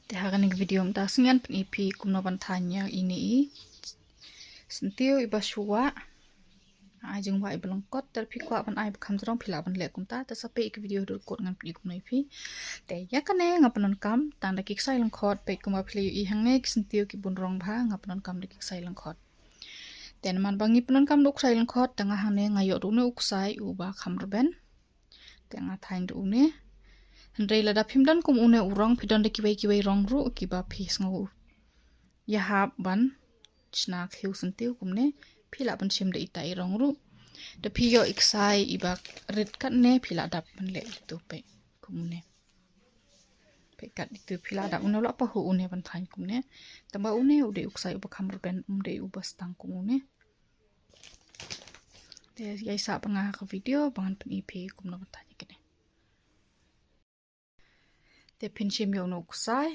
Daharan ng video mta singan penipi kumno bantanya ini sentiu iba suwa ajeng wa ibelengkot terpi kwa ban ai bekam jrong pila ban le kumta tasape ik video dur kot ngan peni kumno ipi te ya kane ngapanon kam tang da kik sai lengkot pe kuma pli I hangne sentiu ki bun rong bha ngapanon kam da kik sai lengkot ten man bangi penon kam duk sai lengkot tengah hangne ngayo rune uksai uba kamrben tengah thain rune Hendrai lada pimdan kum une urong pidon de kiwai rong ru kiba pis ngau. Ya hab ban snack hiu sentiu kumne pila ban sim de itai rong ru. De piyo iksai iba red kat ne pila dap ban le itu pe kumne. Pe kat itu pila dap une la pa hu une ban thain kumne. Tamba une ude uksai uba kamar ben umde uba stang kumune. De yai sa pangah ke video bangan pen IP kumno ban thain kene. Te pinchim yo no kusai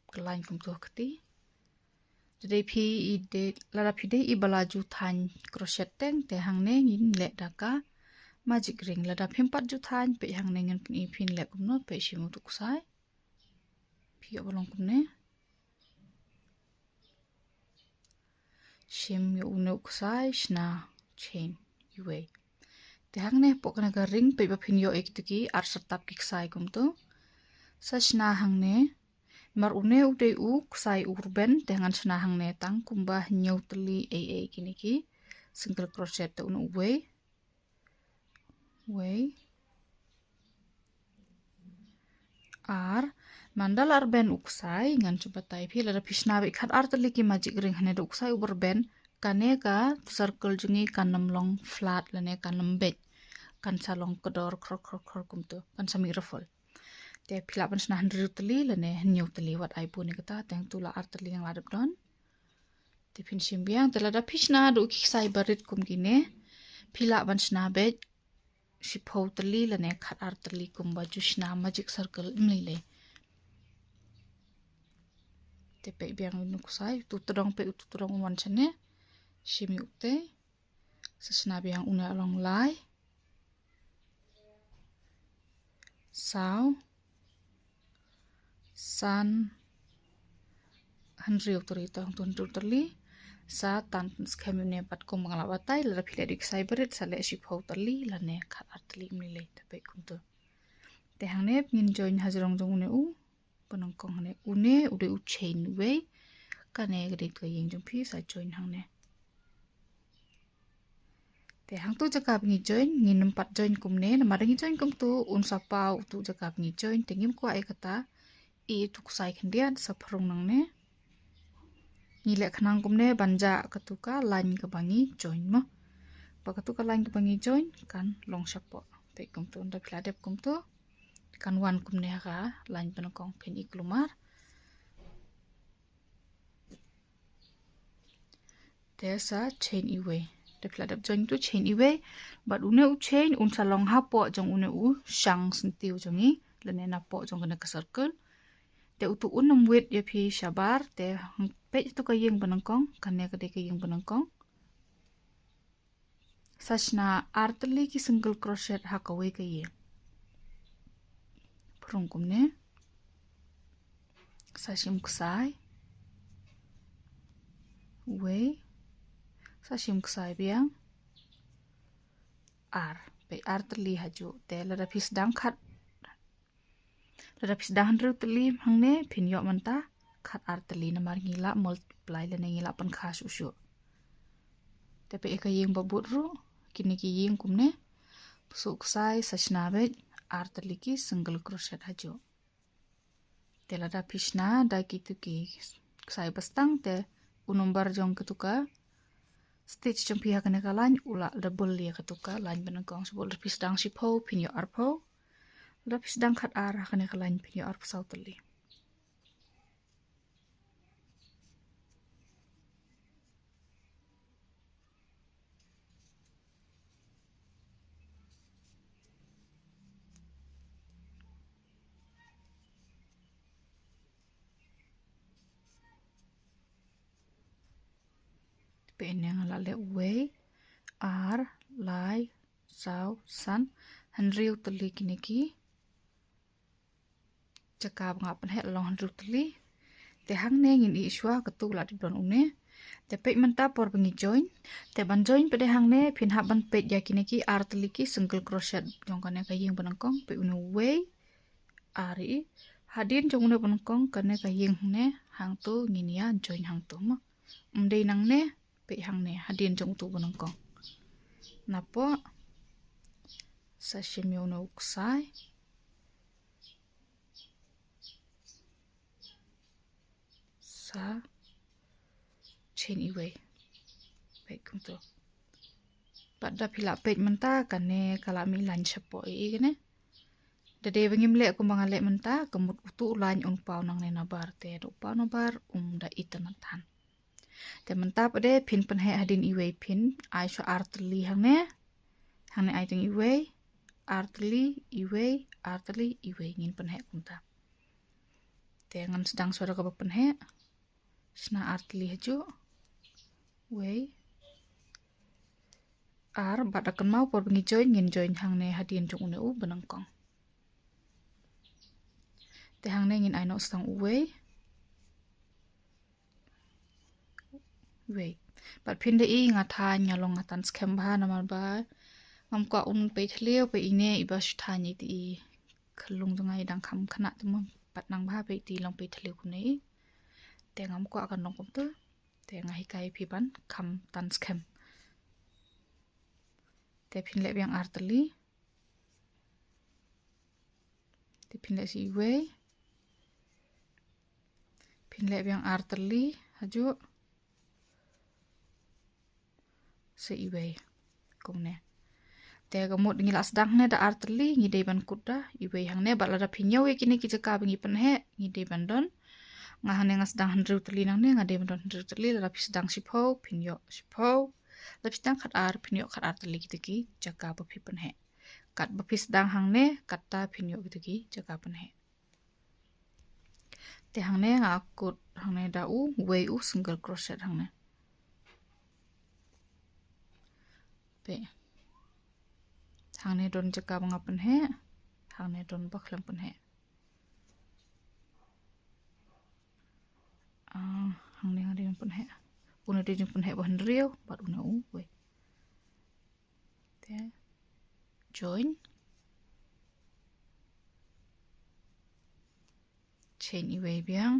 kelain kum tuh keti jadi pi ide lara pide ibalaju than crochet teng te hangne ngin le daka magic ring lada pimpat ju than pe hangne ngin pin ipin le kum no pe shimu tu kusai pi yo bolong kum ne shim yo no kusai shna chain yuwe te hangne pokna ga ring pe ba pin yo ek tuki ar sertap kiksai kum tu Sashna hangne mar une ude u kusai urben dengan shna hangne tang kumbah nyauteli kini ki single crochet te unu way ar mandal arben uksai ngan coba tai phi lara pishna be khat arteli ki magic ring hane uksai uberben kane ka circle jungi kanam long flat lane kanam bet kan salong kedor krok kumtu kan sami ruffle te pila ban snah ndru teli lane nyu teli wat ai pu ne kata teng tula art teli yang ladap don te pin simbiang te lada pishna du ki sai barit kum gine pila ban snah be shipo teli lane khat art teli kum baju snah magic circle imlile te pe biang nu kusai tu todong pe tu todong wan chane shimi ukte sesna biang una long lai sao san hanriu tori tong tun terli sa tan skemune pat ko mangala batai la phile dik cyberit sale shipho terli la ne khat artli mile tape kuntu te hangne ngin join hajrong jong ne u panong kong ne une ude u chain we kane gre to yeng jong phi sa join hangne te hang tu jakap ngi join ngin empat join kumne na madangi join kum tu un sapau tu jakap ngi join tengim ko ai kata I tuk sai kendian saprung nang ne nilek khnang kumne banja katuka line ke bangi join mo pa katuka line ke bangi join kan long shapo pe kum tu nda phila dep kum tu kan wan kumne ha line panokong phen iklumar tesa chain iwe de phila dep join tu chain iwe but une u chain un salong ha po jong une u shang sentiu jongi lene na po jong kana ka circle te utu unam wet ya phi shabar te pe tu ka yeng banangkong kanne ka de ka yeng banangkong sashna artli ki single crochet ha ka we ka ye prung kumne sashim ksai we sashim ksai biang ar pe artli haju te la phis dang khat Ladap sedang ru teli hangne pin yok manta khat ar teli namar ngila multiply lene ngila pan khas usu tapi eka yeng babut ru kini ki yeng kumne pusuk sai sashna be ar teli ki single crochet haju te ladap pishna da kitu ki sai bastang te unumbar jong ketuka stitch jong pihak kene kalain ula double ya ketuka lain benengkong sebol lapis dang sipo pin yok arpo Lapis dang khat arah kene kalain pinyo arp sauteli. Pen yang lale way ar lai sao san hanriu teli kiniki jaka banga pen het long hanru teli te hang ne ngin I shwa ketu la di don une te pek menta por bengi join te ban join pede hang ne pin hab ban pet ya kini ki ar teli ki single crochet jong kane ka ying benangkong pe une way ari hadin jong une benangkong kane ka ying ne hang tu ngin ya join hang tu ma umdei nang ne pe hang ne hadin jong tu benangkong napo sashimi ono uksai sa chain iwe baik untuk pada pila page menta kane kalami lan chapo kene dede bengim le ko mangale menta kemut utu lan un pau nang ne nabar te do pau nabar da itanatan te menta pade pin pen he hadin iwe pin ai sho artli hangne ai tung iwe artli iwe ngin pen he kunta te ngan sedang suara ka pen he sna artli haju way ar bada kan mau por bengi join ngin join hang ne hadin jong une u benangkong te hang ne ngin aino stang way bat pin de I ngata nyalong ngatan scam ba namal ba ngam kwa un pe thleo pe ine iba sthani ti khlung dungai dang kham khana tum pat nang ba pe ti long pe thleo ku nei te ngam kwa kan nong kum tu te ngai kai phi ban kham tan scam te pin le biang arteli te pin le si way pin le biang arteli haju se iwe kumne te gamut ngila sedang ne da arteli ngide ban kuda iwe hang ne bala da pinyo we kini ki jaka bengi pen he ngide ban don ngahane ngasdang handru teli nang ne ngade ban don handru teli la pi sedang sipo pinyo sipo la pi sedang khat ar pinyo khat ar teli gitu ki jaka ba pi pen he kat ba pi sedang hang ne kata pinyo gitu ki jaka pen he te hang ne ngakut hang ne da u we u single crochet hang ne pe hang ne don jaka banga pen he hang ne don baklam pen he hang ne ngade pen he una de jung pen he ban riu bat una u we te join chain iwe biang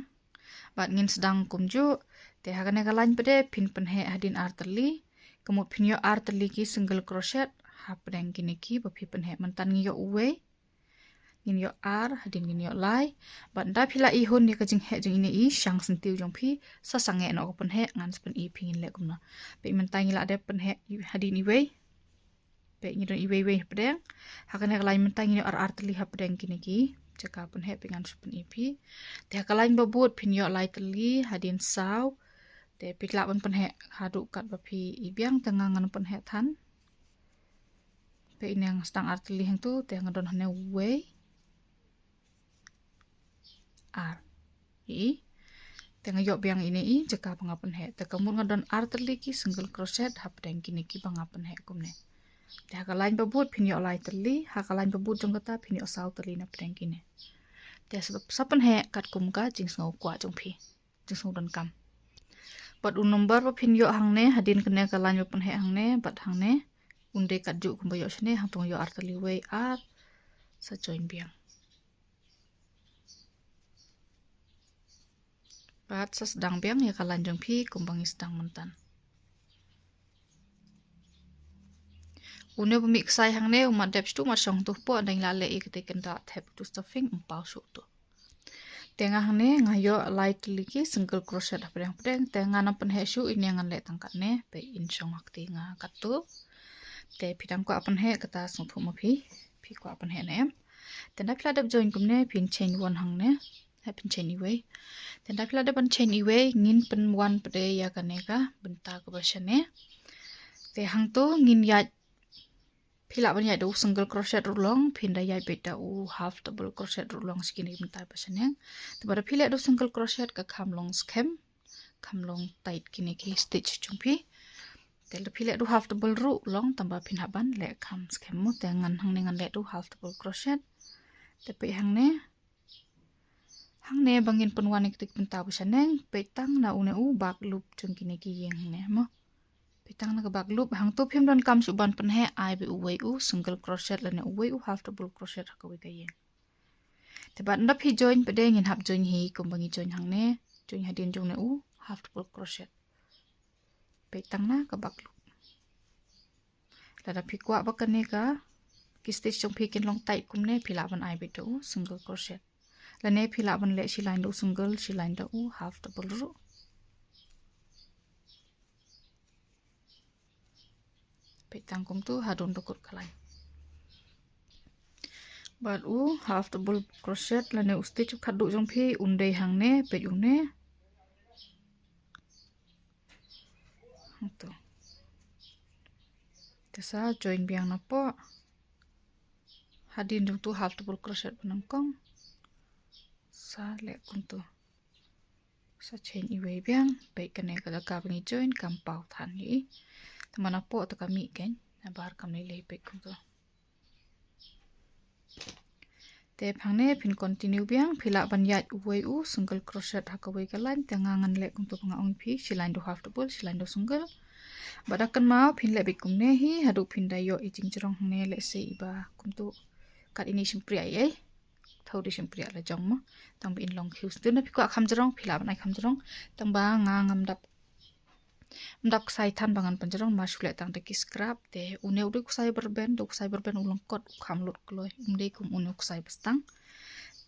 bat ngin sedang kumju te hagane kalain pede pin pen he hadin arteli kemut pinyo arteli ki single crochet hapdeng kini ki ba pi pen he mentan ngiyo uwe ngin yo ar hadin ngin yo lai bat da pila I hun ya kajing he jing ini I shang sentiu jong pi sa sange no pen he ngan spen I pingin le kumna pe mentan ngila de pen he hadin iwe pe ngidon iwe we pedeng hakane kalain mentan ngin yo ar arteli hapdeng kini ki jaka pen he pengan spen I pi te kalain babut pinyo lai teli hadin saw te pikla pen he hadu kat bapi ibiang tengah ngan pen he than pe ini yang sedang arteli hang tu te ngadon hane we ar I te ngayok biang ini I jaka pangapen he te kamu ngadon arteli ki single crochet hapdeng kini ki pangapen he kumne te hakalain babut pinyo lai teli hakalain babut jong kata pinyo saw teli na pedeng kini te sebab sapen he kat kum ka jing ngau kwa jong pi jing ngau don kam bat un number pa pinyo hang ne hadin kene kalain pen he hang ne bat hang ne unde kat ju kum bayo sne hang tong yo arteli we ar sa join biang bat sa sedang biang ya kalain jong pi kumbang sedang mentan une pemik sai hang ne umat dep stu mat song tu po dang la le ikte kenta thep tu stuffing umpau su tu tengah hang ne ngayo light liki single crochet pedang tengah na pen he su ini ngan le tangkat ne pe in song akti nga katu te pidang ko apan he kata song thu ma pi ko apan he ne tenda pla dep join kum ne pin chain one hang ne ha pin chain iwe tenda pla dep pan chain iwe ngin pen one pede ya kaneka benta ko basane te hang tu ngin ya pila ban ya do single crochet rulong pinda ya beta u half double crochet rulong skini benta basane te pada pila do single crochet ka khamlong scam khamlong tight kini ki stitch chumpi tel pila do half double ru long tambah pin haban le kham scam mo te ngan hang ne ngan le do half double crochet te pe hang ne hang ne bangin penwan ketik penta busaneng petang na une u bak loop chung kini ki yeng ne mo petang na ka bak loop hang to phim don kam suban pen he ai be u wei u single crochet la ne u wei u half double crochet ka wei ka yeng te ban na phi join pe deng in hap join hi kum bangi join hang ne join hadin jong ne u half double crochet petang na ka bak loop la da phi kwa ba kan ne ka ki stitch chung phi kin long tight kum ne phila ban ai be to single crochet la ne phila ban le si line do single si line do u half double ru petang kum tu hadon dokut kalai bat u half double crochet la ne u stitch khadu jong phi undei hang ne pe u ne to tesa join biang na po hadin jong tu half double crochet banang kong sa le kum tu sa chain i wei biang pe kane ka ka bani join kam pau than hi tamana po to kami ken na bar kam ni le pe kum tu te phangne phin continue biang phila ban yat uwei u single crochet ha ka wei ka line te ngangan le kum tu panga ong phi silain do half double silain do single badakan ma phin le bikum ne hi hadu phin da yo i jing jrong ne le se iba kum tu kat ini simpri ai ai thau di simpri ala jong ma tang bin long khius tu na phi kwa kham jrong phila ban ai kham jrong tang ba nga ngam dap sai than bangan panjrong ma sule tang de ki scrap te une u sai berben ulong kot kham lut kloi umde kum une sai bastang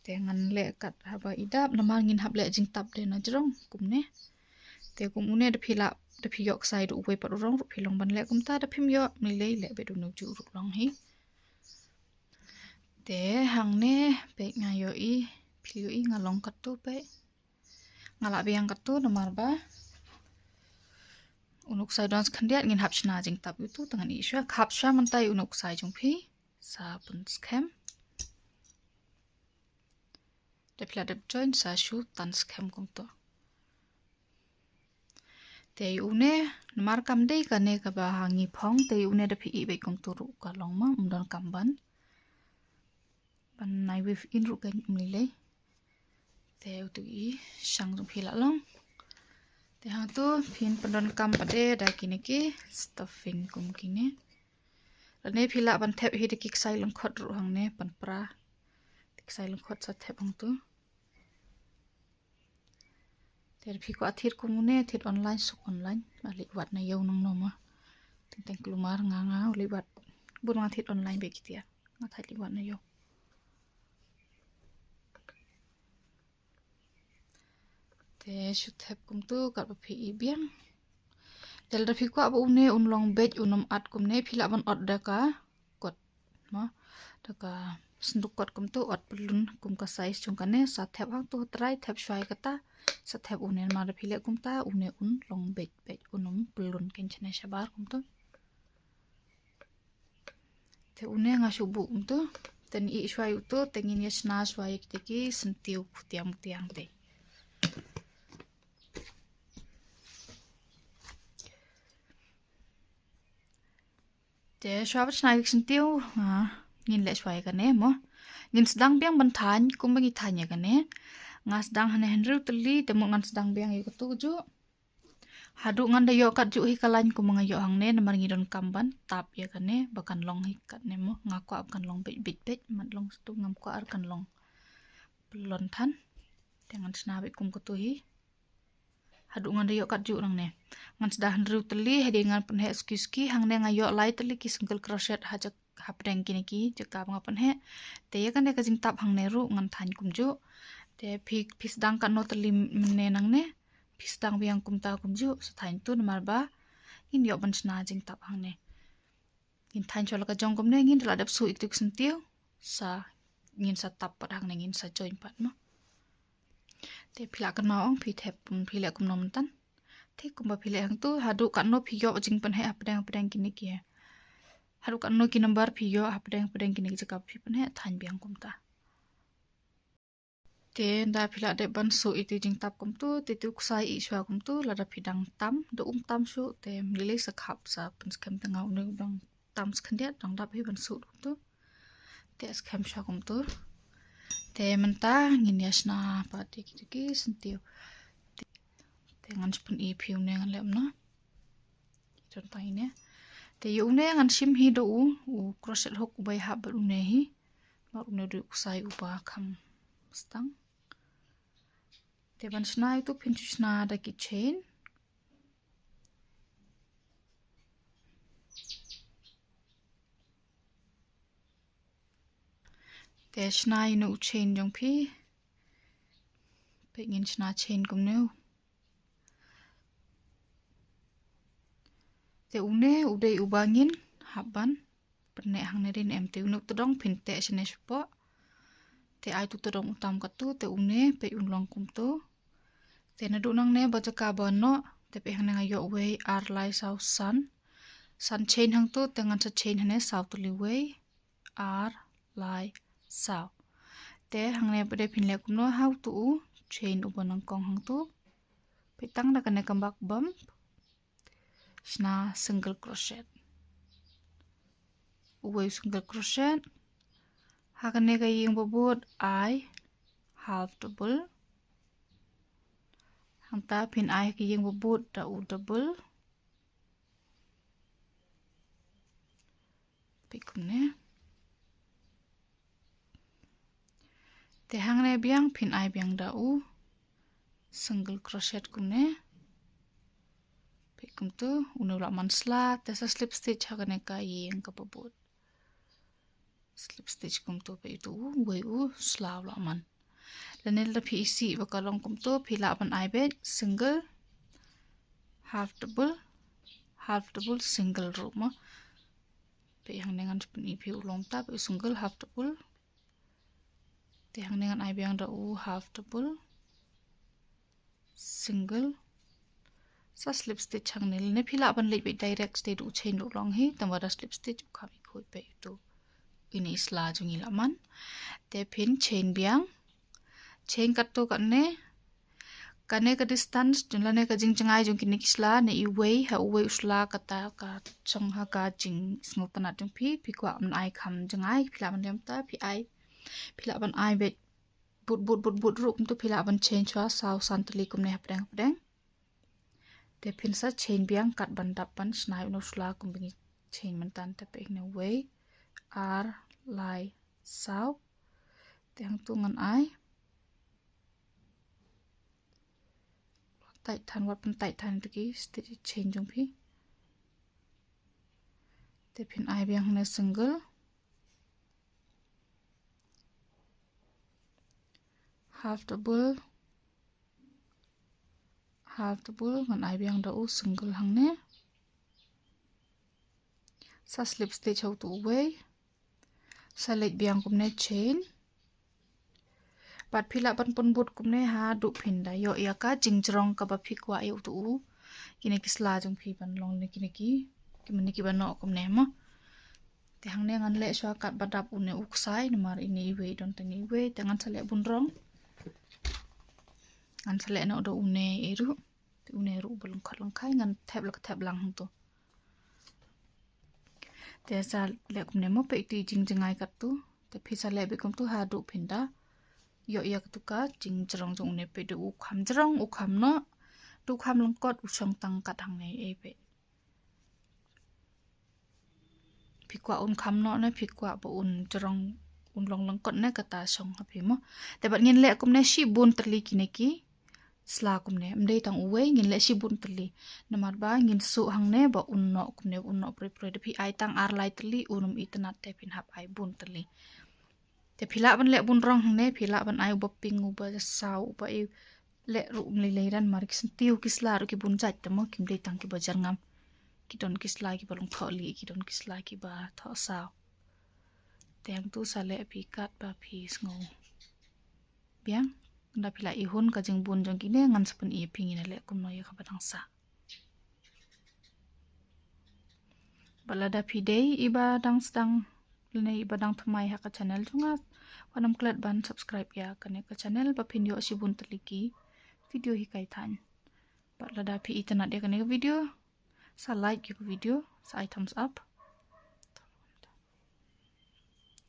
te ngan le kat haba idap na mangin hab le jing tap de na jrong kum ne te kum une de phila de phi yok sai du we pat rong ru philong ban le kum ta de phim yo mi le le be du no ju ru long hi te hang ne pe nga yo i phil i ngalong kat tu pe ngala biang kat tu nomor ba unuk sai dons khandiat ngin hap chna jing tap tu tangan i shwa khap sha man tai unuk sai jong phi sa pun scam de phla de join sa shu tan scam kum to te une namar kam dei ka ne ka ba hangi phong te une de phi i be kum tu ru ka long ma don kam ban nai with in ru kan umli le te tu i sang jong phi la long te hang tu phin pandon kam pade da kini ki stuffing kum kini ne phila ban thep hi de ki sai long khot ru hang ne pan pra tik sai long khot sa thep hang tu ter phi ko athir kum ne thit online sok online ali wat na yo nong noma teng klumar nga li wat bun nga thit online be kitia nga thali wat na yo te should have kum tu kat ba phi i biang del da phi ko ba une unlong bej unom at kum ne phila ban ot da ka kot ma da ka snduk kot kum tu ot pelun kum ka size chung ka ne sa thep hang tu try thep shwai ka ta sa thep une ma da phile kum ta une un long bej unom pelun ken chane shabar kum tu te une nga shubu kum tu ten i shwai tu tengin ye sna shwai ki ki sentiu putiang tiang te te shwab snai sentiu ngin le shwai ka ne mo ngin sedang biang ban than kum bangi thanya ka ne nga sedang hane henru teli te mo ngan sedang biang i tu ju hadu ngan da yo kat ju hi kalan kum nga yo hang ne namar ngidon kamban tap ya ka ne bakan long hi kat ne mo nga kwa kan long bit mat long stu ngam kwa ar kan long pelon than dengan snabi kum ko tu hi hadu ngan yo kat ju nang ne ngan sedah henru teli hadi ngan pen he ski hang ne nga yo lai teli ki single crochet hajak hapdeng kini ki jeka ngapan he te ya kan ne ka jing tap hang ne ru ngan than kum ju te phis dang kan no teli ne nang ne phis dang biang kum ta kum ju sa thain tu namar ba in yo ban sna jing tap hang ne in thain chol ka jong kum ne ngin la dap su ik tuk sentiu sa ngin sa tap pat hang ne ngin sa join pat mo te phila kan ma ong phi thep phila kum nom tan te kum ba phila hang tu hadu kan no phi yo jing pan he apdang kini ki hadu kan no ki number phi yo apdang kini ki jaka phi pan he thain biang kum ta te da phila de ban su iti jing tap kum tu te tu kusai i shwa kum tu la da phidang tam do tam shu te mile sa khap sa pan skam ta ngau ne dang tam skhandia dang da phi ban su tu te skam shwa kum tu Te mentah ngin yasna pati kiki sentiu. Dengan spoon ipi ngan lem na. Contoh ini. Te une ngan sim hi do u crochet hook ubay habal une hi. Mar une do usai ubah kam stang. Te ban sna itu pinchusna ada ki chain. Te sna inu chain jong pi. Pengen sna chain kum neu. Te une uday ubangin haban. Pernek hang nerin MT unuk tedong pinte sine sepo. Te ai tu tedong utam katu te une pe unlong kum tu. Te naduk nang ne baca kabar no. Te pe hang nang ayok way ar lai sau sun. Sun chain hang tu dengan sa chain hane sau tuli way ar lai sau. Te hang ne pada pinle kum no how tu chain uban nang kong hang tu. Pe tang na kane kambak bump. Sna single crochet. Uwe single crochet. Hakane kay yung babot ay half double. Hang ta pin ay kay yung babot da u double. Pikum ne. Te hang ne biang pin ay biang da u single crochet kum ne. Pikum tu unulak man slat. Te sa slip stitch hakane kay yung kababot. Slip stitch kum tu pe itu way u slaw la man. Lanel da pi isi bakalong kum tu pi la ban ai bet single half double single row mo. Pe hang dengan spun ipi ulong ta pe single half double. Te hang dengan ai biang da u half double single sa slip stitch hang nil ne pi la ban le be direct state u chain ulong hi tamada slip stitch u kami khoi pe itu. Ini isla jungi laman. Te pin chain biang. Chain kato kane. Kane ka distance. Junla ne ka jing jangai jung kini kisla. Ne iway. Ha uway usla kata ka chong ha ka jing sngot tanat jung pi. Pi kwa man ai kam jangai. Pila man liam ta. Pi ai. Pila man ai bet. But ruk. Tu pila man chain chua. Sao santali kum ne hapdeng. Te pin sa chain biang. Kat bandapan. Snai unusla kum bingi chain mantan. Tapi ne way. Ar lai sau te hang tu ngan ai tai than wat pen tai than tu ki stitch chain jong pi te pin ai biang ne single half double ngan ai biang da u single hang ne sa slip stitch how tu way salit biang kum ne chain pat phila pan pon but kum ne ha du phinda yo ya ka jingjrong ka ba phikwa yu tu kine kisla jong phi ban long ne kine ki mani ki ban no kum ne ma te hang ne ngan le swa kat badap une uksai ne mar ini we don tani we tangan sale bun rong ngan sale no do une eru te une ru balong khalong khai ngan thep lang hang tu te sa le kum ne mo pe ti jing jangai kat tu te phi sa le be kum tu ha du phinda yo ya tu ka jing jrong jong ne pe du kham jrong u kham no du kham long kot u song tang kat hang ne e pe phi kwa un kham no na phi kwa bo un jrong un long kot ne kata song ha phi mo te bat ngin le kum ne shi bun terli kine ki sla kum ne mdei tang uwe ngin le shi bun terli namar ba ngin su hang ne ba un no pre de phi ai tang ar lai terli unum itna te pin hap ai bun terli te phila ban le bun rong hang ne phila ban ai ba ping u ba sau ba i le ru le ran marik sentiu kisla ru ki bun jat te mo kim dei tang ki ba jar ngam ki don kisla ki balong tholi ki don kisla ki ba tho sau teng tu sa le phi kat ba phi sngo biang nda pila ihun ka jing bun jong kine ngan sapen i pingin le kum no ya khabadang sa balada phi dei iba dang stang lene iba dang thmai ha ka channel junga wanam klat ban subscribe ya kane ka channel ba phin yo sibun teliki video hi kai than balada phi itana de kane video sa like ki video sa thumbs up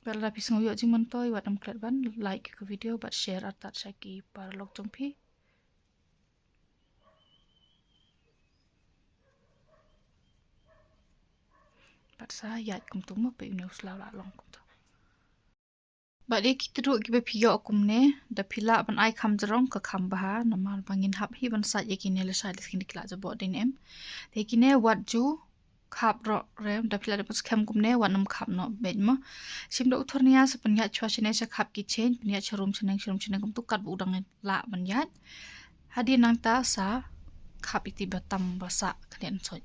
Pel lapis nguyok jing mentoy wat am klat ban like ke video bat share atat syaki par lok jongpi. Bat sa yat kum tu mo pe news la long kum tu. Bat dia kita duk kibe piyok kum ne da pila ban ai kham jerong ke kham baha normal bangin hap hi ban sat yakine le sat skin dikla jabo din em. Te kine wat ju khap ro rem da pila dapat skam kum ne wat nam khap no bed mo. Sim do uthornia se penya chwa chine se khap ki chen penya charum cheneng kum tu kat bu udang la ban yat. Hadi nang ta sa khap iti batam basa kalian soj.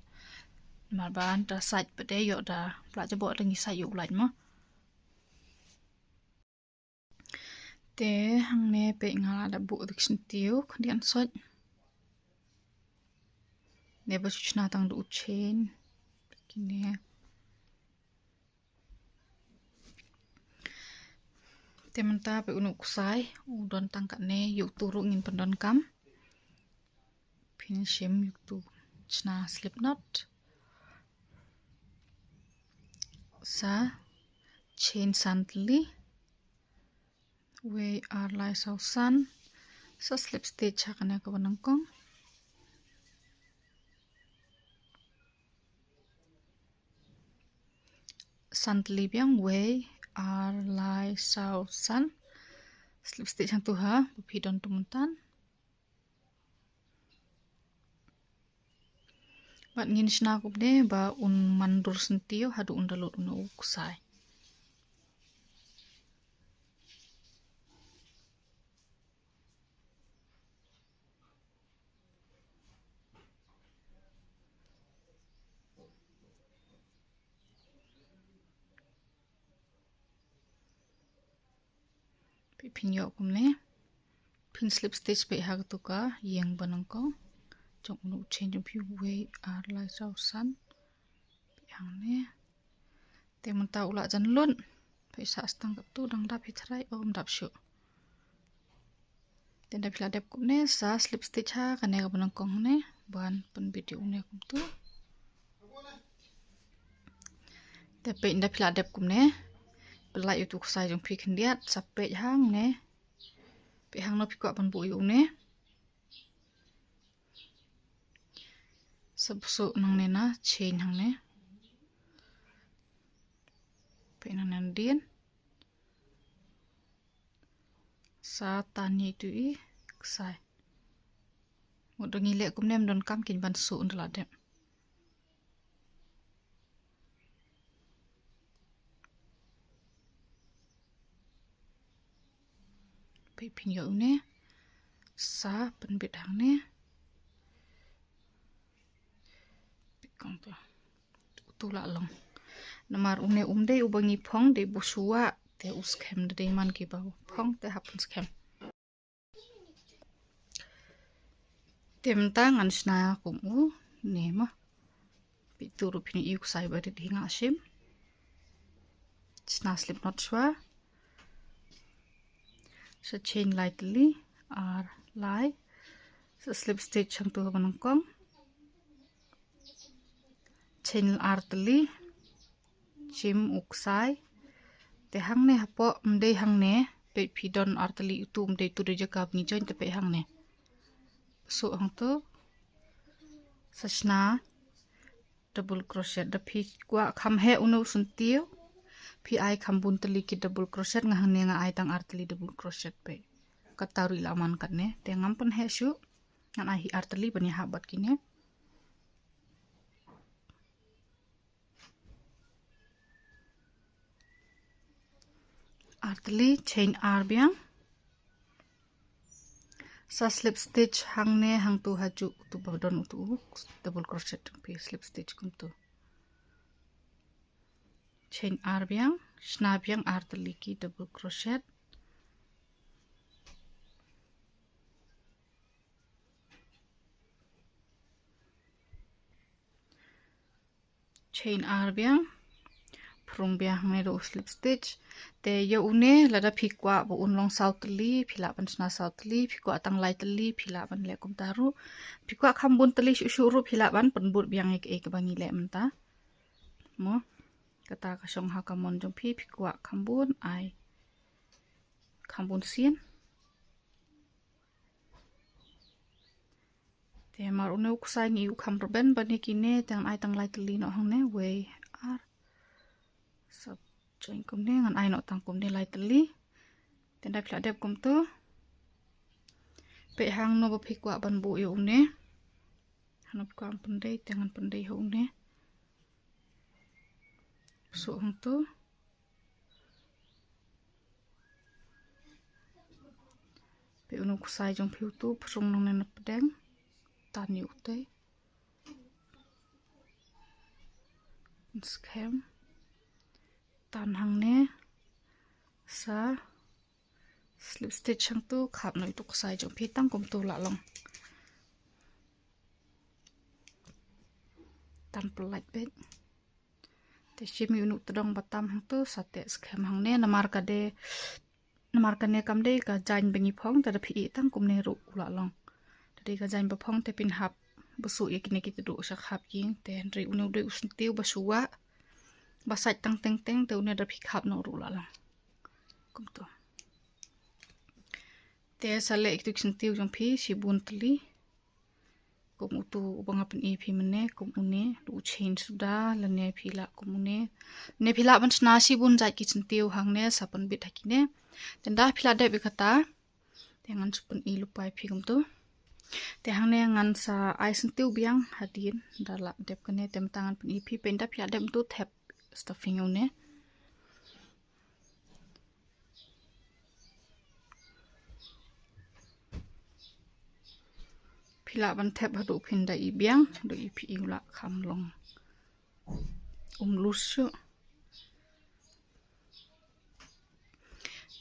Marban da sat pede yo da pla jabo dangi sa yu laj mo. Te hang ne pe ngala da bu dik sentiu kalian soj. Ne ba chuchna tang du chen. Kine te menta pe unu kusai udon tangkat ne yuk turu ngin pendon kam. Pin shim yuk tu chna slip knot. Sa chain santli we are lai sau san sa slip stitch hakane ka banangkong santli biang we are lai sau san slip stitch hang tu ha pidon tumuntan bat ngin shna kubne ba un mandur sentio hadu undalut unu kusai. Pin yok kumne pin slip stitch pe hag tu ka yeng banangko jong unu change of way ar lai sau san yang ne te menta ula jan lun pe sa stang tu dang dap hitrai om dap shu ten da pila dep kumne sa slip stitch ha kane ka banangkong ne ban pen video ne kum tu te pe da pila dep kumne pelai itu kusai jong pi kendiat sampai hang ne pe hang no pikwa pan bu yu ne sabsu nang ne na chain hang ne pe nang nan dien sa tani tu I kusai modong ile kum nem don kam kin ban su undla dem pin yo ne sa penbit hang ne pikong tu la long namar une umde ubangi phong de busua te uskem de man ki ba phong te hapun skem tem tangan sna kum u ne ma pituru pin I kusai ba de hinga shim sna slip knot shwa sa chain lightly ar lai sa slip stitch hang tu banangkong chain artli chim uksai te hang ne hapo mde hang ne pe pidon artli tu mde tu de jaka ni join te pe hang ne so hang tu sa shna double crochet da phi kwa kham he unu suntiu phi ai khambun tali ki double crochet nga hang ne nga ai tang artli double crochet pe katari laman kat ne te ngam pan he shu ngan ai artli bani habat kine artli chain ar biang sa slip stitch hang ne hang tu haju tu bodon tu double crochet pe slip stitch kum tu chain ar biang shna biang artli ki double crochet chain ar biang prung biang hang ne do slip stitch te yo une lada phikwa bo unlong southly phila ban sna southly phikwa tang lightly phila ban le kum taru phikwa khambun tali shu ru phila ban penbut biang ek bangi le menta mo kata kasong hakamon jong pi pikwa kambun ai kambun sien te mar une ukusai ngi ukam roben bani kine tang ai tang lai teli no hang ne we ar sab join kum ne ngan ai no tang kum ne lai teli ten dai pla dep kum tu pe hang no ba pikwa ban bu yo ne hanop kam pandai tangan pandai ho ne so hang tu pe unu kusai jong piu tu prung nang ne pedeng tan yu te scam tan hang ne sa slip stitch hang tu khap noi tu kusai jong pi tang kum tu la long tan pelait bet te shimi unu tedong batam hang tu sate scam hang ne namar ka ne kam de ka jain bengi phong ta phi tang kum ne ru la long te ka jain ba phong te pin hap busu ye kine kit du sak hap king te ri unu de usun tiu basuwa basai tang teng teng te unu da phi khap no ru la long kum tu te sale ik tuk sin tiu jong phi sibun tli kum utu ubang apen e phi mene kum une du change suda la ne phi la kum ne phi la ban sna sibun jai ki sin tiu hang ne sapan bit hakine ten da phi la de bi kata te ngan supun i lupai phi kum tu te hang ne ngan sa ai sin tiu biang hadin da la dep kane tem tangan pen i phi pen da phi la dem tu thep stuffing une pila ban thep hadu phin da i biang do i phi ula kham long lusu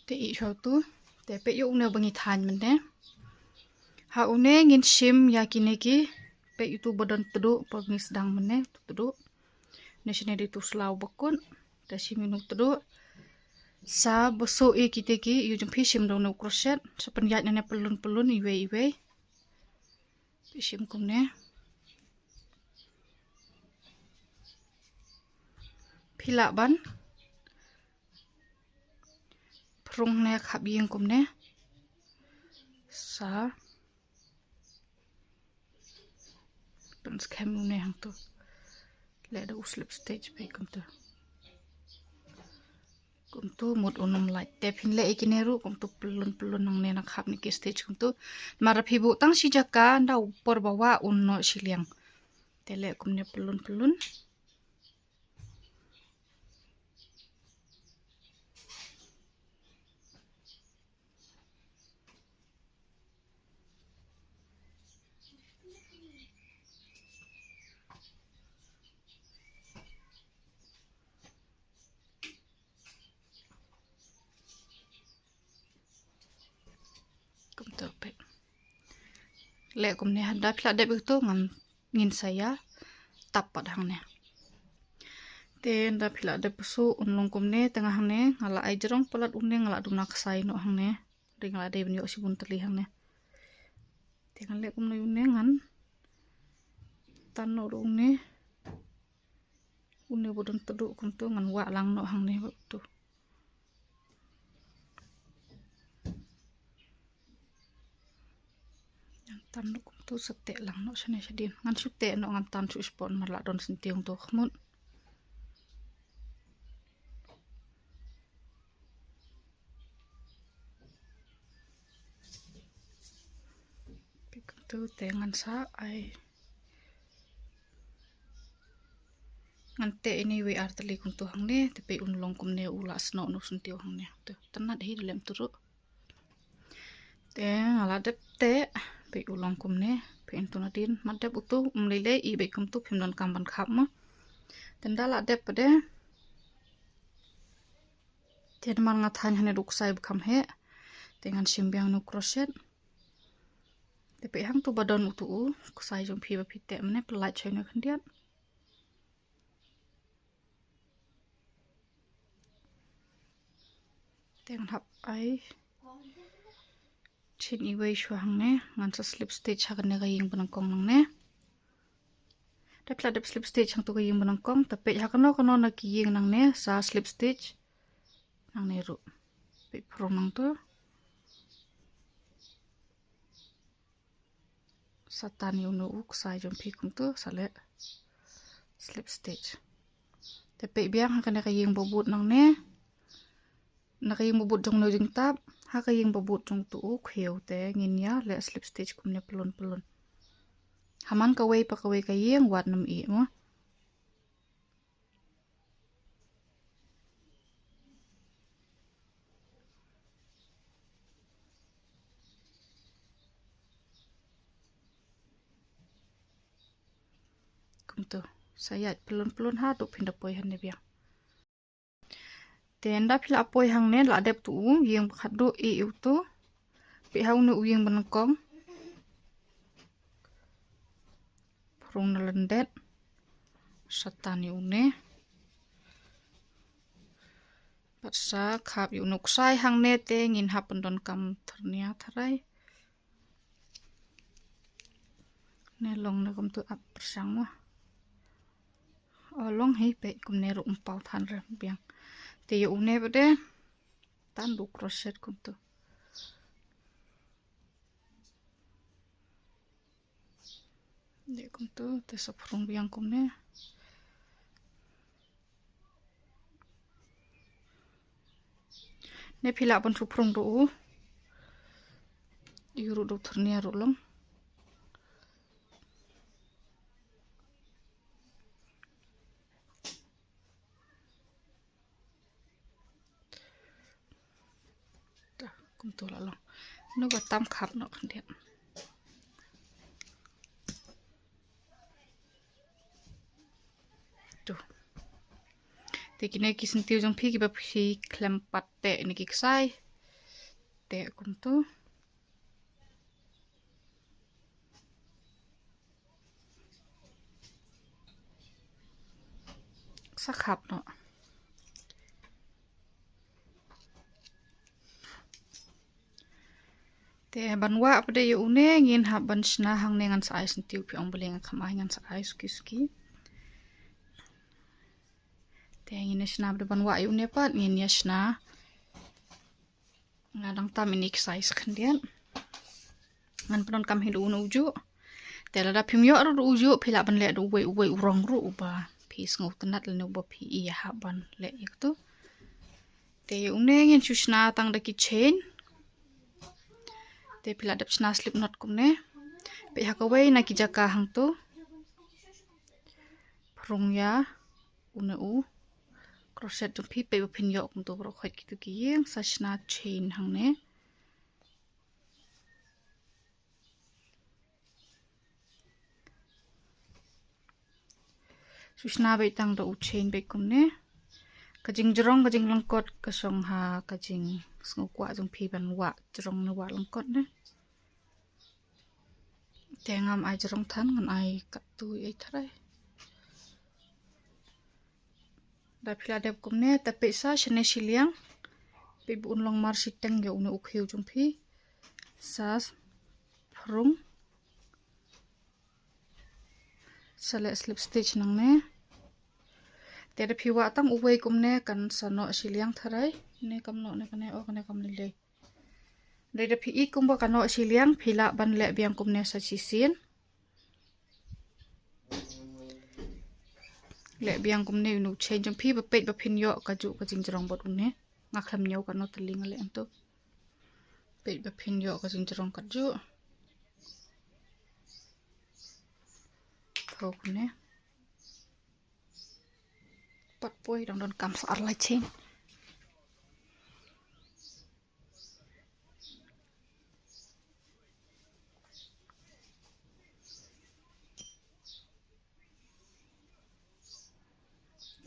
te i shau tu te pe yo une bangi than men ne ha une ngin shim ya kineki pe itu badan tudu pagnis dang men ne tudu national itu slau bakun te shiminu tudu sa boso e kiteki yu jum phi shim do no crochet sapan yat ne pelun iwe shim kum ne phila ban prung ne khap yeng kum ne sa pen scam ne hang tu le da slip stitch pe kum tu mut unum lai te phin le ikine ru kum tu pelun nang ne na khap ni ki stitch kum tu mara phi bu tang si jaka nda upor bawa unno siliang te le kum ne pelun kum tu pe le kum ne handa phla de tu ngan ngin saya tapat hang ne te nda phila de pusu unlong kum ne tengah hang ne ngala ai jerong pelat une ngala duna ksai no hang ne ring ngala de ben yo sibun teli hang ne te ngan le kum no une ngan tan no ne une bodon tedu kum tu ngan wa lang no hang ne tu tan no kum tu sate lang no sene sedin ngan sute no ngan tan su spon mar la don sentiung tu khmun pikum tu te ngan sa ai ngan te ini we arteli kum tu hang ne te pe unlong kum ne ula sno no sentiu hang ne tu tanat hi lem turu te ngala dep te pe ulong kum ne pe intuna din madep utu umlele i be kum tu phimdon kamban khap ma tenda la dep pade ten mar nga than hane ruk sai kham he tengan simbyang no crochet te pe hang tu badon utu kusai jong phi ba phi te mne pelai choi na khandiat tengan hap ai chin iwe shwa hang ne ngan sa slip stitch ha ne ga ying ban kong nang ne ได้พลาดslip stitch ทางตัวก็ยิงบนกองแต่เป็ดหากนอกนักยิงนางเนสา slip stitch นางเนรุเป็ดพรองนางตัวสตานิวนูอุกใส่จมพีกุมตัวสละ slip stitch แต่เป็ดเบี้ยงหากนักยิงบดนางเนนักยิงบดจงนูจึงตับหากยิงบดจงตัวเขียวแต่เงินยาและ slip stitch กุมเนี่ยปลนHaman kaway pa kaway kayeng wat nam i mo. Kumto sayat pelun hatu pindah poy han biang. Tenda pila poy hang ne la dep tu yeng khadu i tu. Pi hau nu yeng banakong. Prong na lendet. Satani une. Patsa khap yu nuk sai hang ne te ngin hapen don kam ternia tharai. Ne long na kum tu ap persang mo. Long hei pe kum ne ru umpau than re biang. Te yu une bade tan du crochet kum tu. De kum tu te saprung biang kum ne. Ne pila ban suprung do. Yuru do ternia ru long. Tum tu la long. Nu ga tam khap no kan dia. Tu. Te kine ki sentiu jong pi ki ba pi klempat te ni ki sai. Te kum tu. Sa khap no. Te banwa pada yu une ngin hab ban shna hang ne ngan sa ai sentiu pi ong boleh ngamai ngan sa ai ski. Te ngin shna pada banwa yu ne pat ngin ya shna. Ngadang tam ini size kendian. Ngan penon kam hidu unu uju. Te lada pimyo ru uju pila ban le du uwe urong ru uba. Pi ngau tenat le uba pi iya haban le yaktu. Te yu une ngin shna tang daki chain. Te pila dap shna slip knot kum ne. Pe hakawai na ki jaka hang tu. Prung ya una u. Crochet jong pi pe pin yo kum tu bro khot ki tu ki yeng sa shna chain hang ne. Sushna be tang do u chain be kum ne. Kajing jerong kajing lengkot kasong ha kajing ngukwa jong pi ban wa jerong na wa lengkot ne. Tengam ai jerong than ngan ai kat tu ai tharai. Da pila dep kum ne tapi sa shne shiliang. Pe bu long mar siteng ya una ukhiu jong pi. Sa prung. Sale slip stitch nang ne. Te da piwa tang uwe kum ne kan sa no shiliang tharai. Ne kam no ne kane o kane kam le. Dari da pi kum ba kan no shiliang pila ban le biang kum ne sa chisin. Le biang kum ne nu change jong pi ba pet ba pin yo ka ju ka jing jerong bot ne. Ngaklam nyau kan no teling le antu. Pet ba pin yo ka jing jerong ka ju. Thok ne. Pat poi dang don kam sa arlai chain.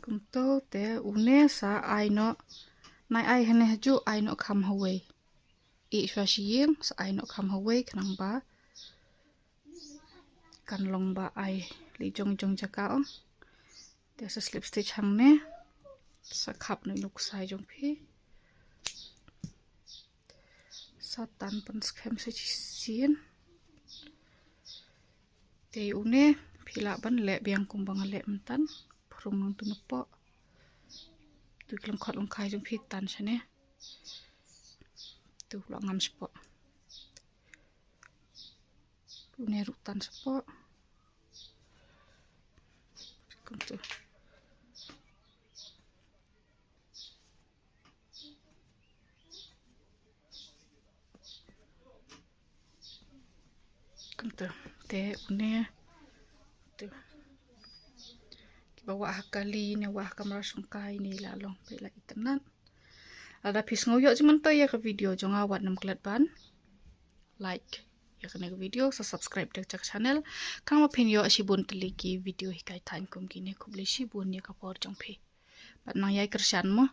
Kumto te une sa ai no nai ai hene haju ai no kam haway. I shwa shiyeng sa ai no kam haway kanang ba. Kan long ba ai li jong jaka ong. Te sa slip stitch hang ne. Sa khap no nuk sai jong pi. Sa tan pan skem sa chisin. Te une pi Pila ban lek biang kumbang lek mentan. Perung nang tu nepok. Tu kelengkot lengkai jeng pitan sini. Tu pula ngam sepok. Ini rutan sepok. Tu. Kuntu. Te une. Tu. Bawa hakali ni wah kamera sungkai ni lalong pila itenan. Ada pis ngoyok cuman to ya ke video jong awat nam kelat ban. Like ya kena ke video so subscribe dek cak channel. Kang ma pin yo asibun teliki video hikai tan kum gini ku beli sibun ya kapor jong pe. Bat nang yai kersan mo.